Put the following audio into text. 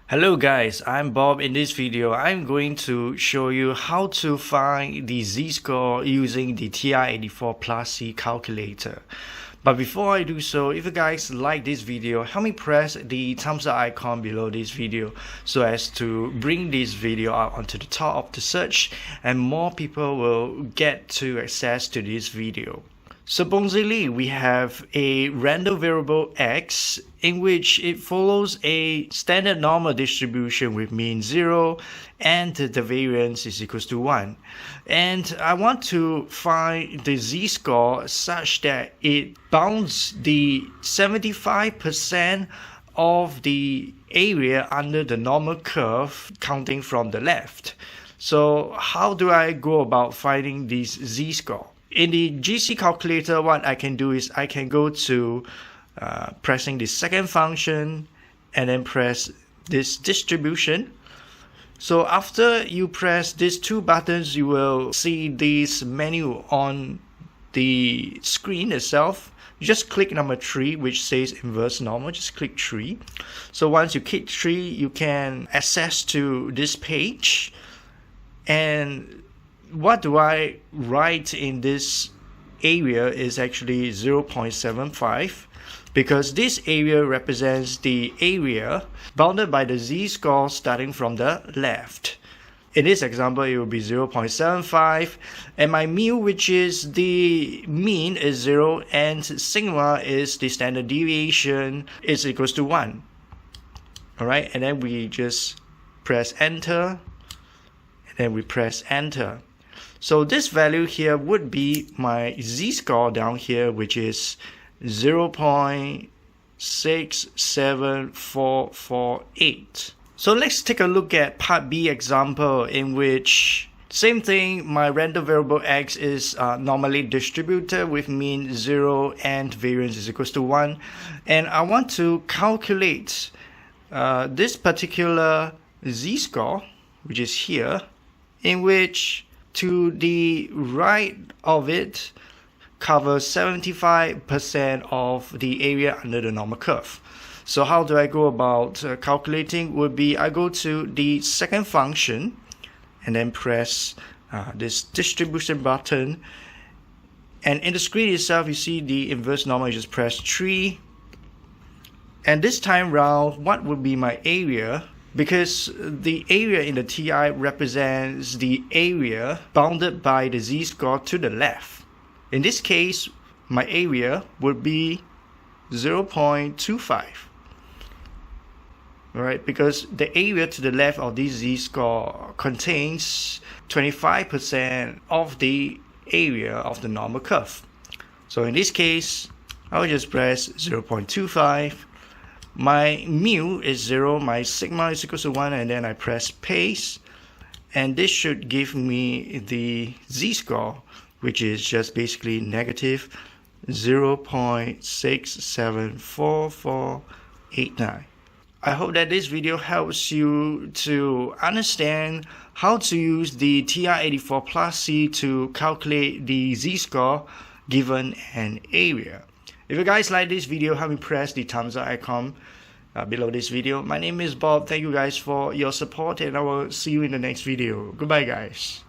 Hello guys, I'm Bob. In this video, I'm going to show you how to find the z-score using the TI-84 Plus C calculator. But before I do so, if you guys like this video, help me press the thumbs up icon below this video so as to bring this video up onto the top of the search and more people will get to access to this video. Supposedly, we have a random variable x in which it follows a standard normal distribution with mean 0 and the variance is equals to 1. And I want to find the z-score such that it bounds the 75% of the area under the normal curve counting from the left. So how do I go about finding this z-score? In the GC calculator, what I can do is I can go to pressing the second function and then press this distribution. So after you press these two buttons, you will see this menu on the screen itself. You just click number 3, which says inverse normal. Just click 3. So once you click 3, you can access to this page. And what do I write in this area is actually 0.75 because this area represents the area bounded by the z-score starting from the left. In this example, it will be 0.75 and my mu, which is the mean, is 0 and sigma is the standard deviation, is equals to 1. Alright, and then we just press enter and then we press enter. So this value here would be my z-score down here, which is 0.67448. So let's take a look at part B example, in which same thing, my random variable x is normally distributed with mean 0 and variance is equals to 1. And I want to calculate this particular z-score, which is here, in which to the right of it covers 75% of the area under the normal curve. So how do I go about calculating? Would be I go to the second function and then press this distribution button, and in the screen itself you see the inverse normal. You just press 3, and this time round what would be my area? Because the area in the TI represents the area bounded by the z-score to the left. In this case, my area would be 0.25. Alright, because the area to the left of this z-score contains 25% of the area of the normal curve. So in this case, I'll just press 0.25. My mu is 0, my sigma is equal to 1, and then I press paste, and this should give me the z-score, which is just basically negative 0.674489. I hope that this video helps you to understand how to use the TI-84 Plus C to calculate the z-score given an area. If you guys like this video, help me press the thumbs up icon below this video. My name is Bob. Thank you guys for your support, and I will see you in the next video. Goodbye guys.